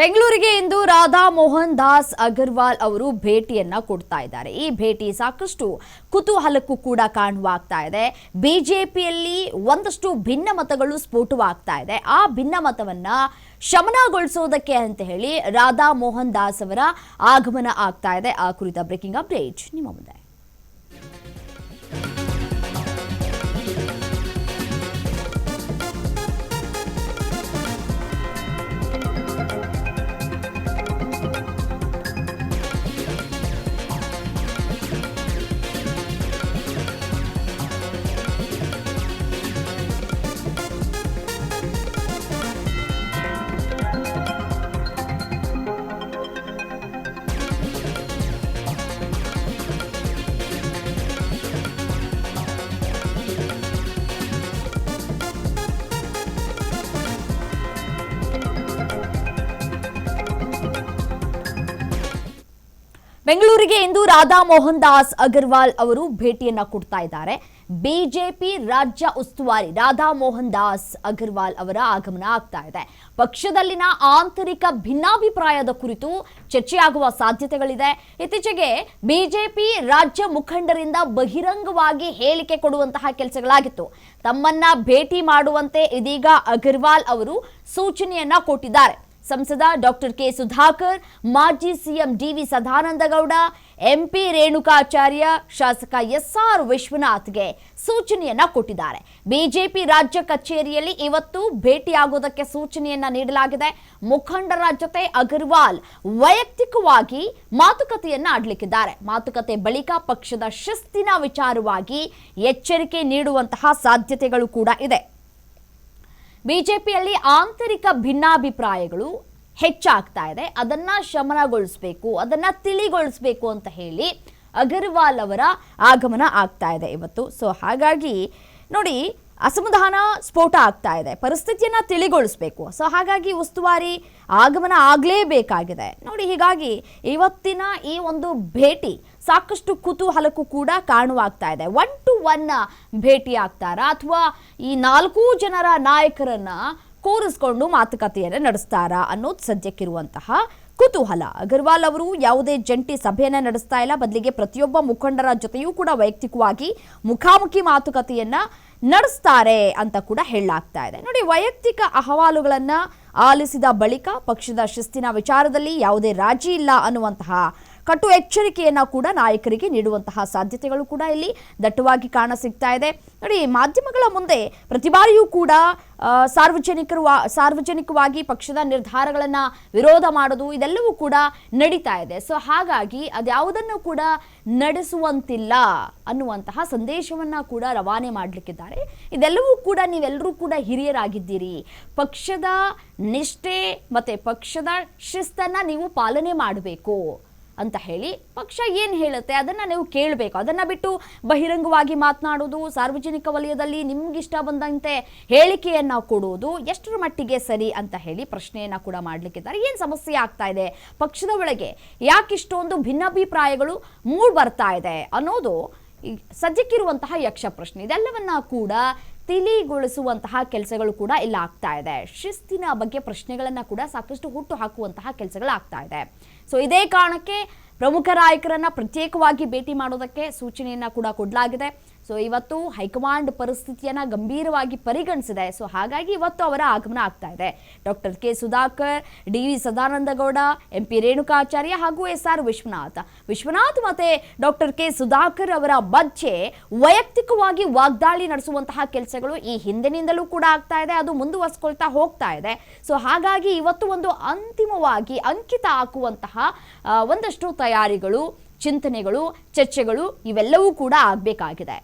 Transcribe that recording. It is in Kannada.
ಬೆಂಗಳೂರಿಗೆ ಇಂದು ರಾಧಾ ಮೋಹನ್ ದಾಸ್ ಅಗರ್ವಾಲ್ ಅವರು ಭೇಟಿಯನ್ನ ಕೊಡ್ತಾ ಇದ್ದಾರೆ. ಈ ಭೇಟಿ ಸಾಕಷ್ಟು ಕುತೂಹಲಕ್ಕೂ ಕೂಡ ಕಾರಣವಾಗ್ತಾ ಇದೆ. ಬಿಜೆಪಿಯಲ್ಲಿ ಒಂದಷ್ಟು ಭಿನ್ನಮತಗಳು ಸ್ಫೋಟವಾಗ್ತಾ ಇದೆ. ಆ ಭಿನ್ನಮತವನ್ನ ಶಮನಗೊಳಿಸೋದಕ್ಕೆ ಅಂತ ಹೇಳಿ ರಾಧಾ ಮೋಹನ್ ದಾಸ್ ಅವರ ಆಗಮನ ಆಗ್ತಾ ಇದೆ. ಆ ಕುರಿತ ಬ್ರೇಕಿಂಗ್ ಅಪ್ಡೇಟ್ ನಿಮ್ಮ ಮುಂದೆ. ಬೆಂಗಳೂರಿಗೆ ಇಂದು ರಾಧಾ ಮೋಹನ್ ದಾಸ್ ಅಗರ್ವಾಲ್ ಅವರು ಭೇಟಿಯನ್ನ ಕೊಡ್ತಾ ಇದ್ದಾರೆ. ಬಿಜೆಪಿ ರಾಜ್ಯ ಉಸ್ತುವಾರಿ ರಾಧಾ ಮೋಹನ್ ದಾಸ್ ಅಗರ್ವಾಲ್ ಅವರ ಆಗಮನ ಆಗ್ತಾ ಇದೆ. ಪಕ್ಷದಲ್ಲಿನ ಆಂತರಿಕ ಭಿನ್ನಾಭಿಪ್ರಾಯದ ಕುರಿತು ಚರ್ಚೆಯಾಗುವ ಸಾಧ್ಯತೆಗಳಿದೆ. ಇತ್ತೀಚೆಗೆ ಬಿಜೆಪಿ ರಾಜ್ಯ ಮುಖಂಡರಿಂದ ಬಹಿರಂಗವಾಗಿ ಹೇಳಿಕೆ ಕೊಡುವಂತಹ ಕೆಲಸಗಳಾಗಿತ್ತು. ತಮ್ಮನ್ನ ಭೇಟಿ ಮಾಡುವಂತೆ ಇದೀಗ ಅಗರ್ವಾಲ್ ಅವರು ಸೂಚನೆಯನ್ನ ಕೊಟ್ಟಿದ್ದಾರೆ. ಸಂಸದ ಡಾಕ್ಟರ್ ಕೆ ಸುಧಾಕರ್, ಮಾಜಿ CM DV Sadananda Gowda, MP Renukacharya, ಶಾಸಕ ಎಸ್ಆರ್ ವಿಶ್ವನಾಥ್ಗೆ ಸೂಚನೆಯನ್ನ ಕೊಟ್ಟಿದ್ದಾರೆ. ಬಿಜೆಪಿ ರಾಜ್ಯ ಕಚೇರಿಯಲ್ಲಿ ಇವತ್ತು ಭೇಟಿಯಾಗುವುದಕ್ಕೆ ಸೂಚನೆಯನ್ನ ನೀಡಲಾಗಿದೆ. ಮುಖಂಡರ ಜೊತೆ ಅಗರ್ವಾಲ್ ವೈಯಕ್ತಿಕವಾಗಿ ಮಾತುಕತೆಯನ್ನ ಆಡಲಿಕ್ಕಿದ್ದಾರೆ. ಮಾತುಕತೆ ಬಳಿಕ ಪಕ್ಷದ ಶಿಸ್ತಿನ ವಿಚಾರವಾಗಿ ಎಚ್ಚರಿಕೆ ನೀಡುವಂತಹ ಸಾಧ್ಯತೆಗಳು ಕೂಡ ಇದೆ. ಬಿಜೆಪಿಯಲ್ಲಿ ಆಂತರಿಕ ಭಿನ್ನಾಭಿಪ್ರಾಯಗಳು ಹೆಚ್ಚಾಗ್ತಾ ಇದೆ. ಅದನ್ನ ಶಮನಗೊಳಿಸಬೇಕು, ಅದನ್ನ ತಿಳಿಗೊಳಿಸಬೇಕು ಅಂತ ಹೇಳಿ ಅಗರ್ವಾಲ್ ಅವರ ಆಗಮನ ಆಗ್ತಾ ಇದೆ ಇವತ್ತು. ಸೊ ಹಾಗಾಗಿ ನೋಡಿ, ಅಸಮಾಧಾನ ಸ್ಫೋಟ ಆಗ್ತಾ ಇದೆ, ಪರಿಸ್ಥಿತಿಯನ್ನ ತಿಳಿಗೊಳಿಸಬೇಕು. ಸೊ ಹಾಗಾಗಿ ಉಸ್ತುವಾರಿ ಆಗಮನ ಆಗಲೇಬೇಕಾಗಿದೆ ನೋಡಿ. ಹೀಗಾಗಿ ಇವತ್ತಿನ ಈ ಒಂದು ಭೇಟಿ ಸಾಕಷ್ಟು ಕುತೂಹಲಕ್ಕೂ ಕೂಡ ಕಾರಣವಾಗ್ತಾ ಇದೆ. 1-to-1 ಭೇಟಿ ಆಗ್ತಾರಾ ಅಥವಾ ಈ 4 ಜನರ ನಾಯಕರನ್ನ ಕೂರಿಸ್ಕೊಂಡು ಮಾತುಕತೆಯನ್ನು ನಡೆಸ್ತಾರಾ ಅನ್ನೋದು ಸದ್ಯಕ್ಕಿರುವಂತಹ ಕುತೂಹಲ. ಅಗರ್ವಾಲ್ ಅವರು ಯಾವುದೇ ಜಂಟಿ ಸಭೆಯನ್ನ ನಡೆಸ್ತಾ ಇಲ್ಲ, ಬದಲಿಗೆ ಪ್ರತಿಯೊಬ್ಬ ಮುಖಂಡರ ಜೊತೆಯೂ ಕೂಡ ವೈಯಕ್ತಿಕವಾಗಿ ಮುಖಾಮುಖಿ ಮಾತುಕತೆಯನ್ನ ನಡೆಸ್ತಾರೆ ಅಂತ ಕೂಡ ಹೇಳಲಾಗ್ತಾ ಇದೆ. ನೋಡಿ, ವೈಯಕ್ತಿಕ ಅಹವಾಲುಗಳನ್ನ ಆಲಿಸಿದ ಬಳಿಕ ಪಕ್ಷದ ಶಿಸ್ತಿನ ವಿಚಾರದಲ್ಲಿ ಯಾವುದೇ ರಾಜಿ ಇಲ್ಲ ಅನ್ನುವಂತಹ ಕಟು ಎಚ್ಚರಿಕೆಯನ್ನ ಕೂಡ ನಾಯಕರಿಗೆ ನೀಡುವಂತಹ ಸಾಧ್ಯತೆಗಳು ಕೂಡ ಇಲ್ಲಿ ದಟ್ಟವಾಗಿ ಕಾಣಸಿಗ್ತಾ ಇದೆ. ನೋಡಿ, ಮಾಧ್ಯಮಗಳ ಮುಂದೆ ಪ್ರತಿ ಬಾರಿಯೂ ಕೂಡ ಸಾರ್ವಜನಿಕವಾಗಿ ಪಕ್ಷದ ನಿರ್ಧಾರಗಳನ್ನ ವಿರೋಧ ಮಾಡೋದು ಇದೆಲ್ಲವೂ ಕೂಡ ನಡೀತಾ ಇದೆ. ಸೊ ಹಾಗಾಗಿ ಅದ್ಯಾವುದನ್ನು ಕೂಡ ನಡೆಸುವಂತಿಲ್ಲ ಅನ್ನುವಂತಹ ಸಂದೇಶವನ್ನ ಕೂಡ ರವಾನೆ ಮಾಡಲಿಕ್ಕಿದ್ದಾರೆ. ಇದೆಲ್ಲವೂ ಕೂಡ ನೀವೆಲ್ಲರೂ ಕೂಡ ಹಿರಿಯರಾಗಿದ್ದೀರಿ, ಪಕ್ಷದ ನಿಷ್ಠೆ ಮತ್ತೆ ಪಕ್ಷದ ಶಿಸ್ತನ್ನ ನೀವು ಪಾಲನೆ ಮಾಡಬೇಕು ಅಂತ ಹೇಳಿ ಪಕ್ಷ ಏನು ಹೇಳುತ್ತೆ ಅದನ್ನ ನೀವು ಕೇಳಬೇಕು. ಅದನ್ನ ಬಿಟ್ಟು ಬಹಿರಂಗವಾಗಿ ಮಾತನಾಡೋದು, ಸಾರ್ವಜನಿಕ ವಲಯದಲ್ಲಿ ನಿಮ್ಗಿಷ್ಟ ಬಂದಂತೆ ಹೇಳಿಕೆಯನ್ನ ಕೊಡೋದು ಎಷ್ಟರ ಮಟ್ಟಿಗೆ ಸರಿ ಅಂತ ಹೇಳಿ ಪ್ರಶ್ನೆಯನ್ನ ಕೂಡ ಮಾಡ್ಲಿಕ್ಕಿದ್ದಾರೆ. ಏನು ಸಮಸ್ಯೆ ಆಗ್ತಾ ಇದೆ ಪಕ್ಷದ ಒಳಗೆ, ಯಾಕಿಷ್ಟೊಂದು ಭಿನ್ನಾಭಿಪ್ರಾಯಗಳು ಮೂಡ್ ಬರ್ತಾ ಇದೆ ಅನ್ನೋದು ಸದ್ಯಕ್ಕಿರುವಂತಹ ಯಕ್ಷ ಪ್ರಶ್ನೆ. ಇದೆಲ್ಲವನ್ನ ಕೂಡ ತಿಳಿಗೊಳಿಸುವಂತಹ ಕೆಲಸಗಳು ಕೂಡ ಇಲ್ಲ ಆಗ್ತಾ ಇದೆ. ಶಿಸ್ತಿನ ಬಗ್ಗೆ ಪ್ರಶ್ನೆಗಳನ್ನ ಕೂಡ ಸಾಕಷ್ಟು ಹುಟ್ಟು ಹಾಕುವಂತಹ ಕೆಲಸಗಳಾಗ್ತಾ ಇದೆ. ಸೊ ಇದೇ ಕಾರಣಕ್ಕೆ ಪ್ರಮುಖ ನಾಯಕರನ್ನ ಪ್ರತ್ಯೇಕವಾಗಿ ಭೇಟಿ ಮಾಡೋದಕ್ಕೆ ಸೂಚನೆಯನ್ನ ಕೂಡ ಕೊಡಲಾಗಿದೆ. ಸೊ ಇವತ್ತು ಹೈಕಮಾಂಡ್ ಪರಿಸ್ಥಿತಿಯನ್ನ ಗಂಭೀರವಾಗಿ ಪರಿಗಣಿಸಿದೆ. ಸೊ ಹಾಗಾಗಿ ಇವತ್ತು ಅವರ ಆಗಮನ ಆಗ್ತಾ ಇದೆ. Doctor K Sudhakar, DV Sadananda Gowda, MP Renukacharya ಹಾಗೂ ಎಸ್ಆರ್ ವಿಶ್ವನಾಥ್ ಮತ್ತೆ ಡಾಕ್ಟರ್ ಕೆ ಸುಧಾಕರ್ ಅವರ ಮಧ್ಯೆ ವೈಯಕ್ತಿಕವಾಗಿ ವಾಗ್ದಾಳಿ ನಡೆಸುವಂತಹ ಕೆಲಸಗಳು ಈ ಹಿಂದಿನಿಂದಲೂ ಕೂಡ ಆಗ್ತಾ ಇದೆ, ಅದು ಮುಂದುವರಿಸಿಕೊಳ್ತಾ ಹೋಗ್ತಾ ಇದೆ. ಸೊ ಹಾಗಾಗಿ ಇವತ್ತು ಒಂದು ಅಂತಿಮವಾಗಿ ಅಂಕಿತ ಹಾಕುವಂತಹ ಒಂದಷ್ಟು ತಯಾರಿಗಳು, ಚಿಂತನೆಗಳು, ಚರ್ಚೆಗಳು ಇವೆಲ್ಲವೂ ಕೂಡ ಆಗಬೇಕಾಗಿದೆ.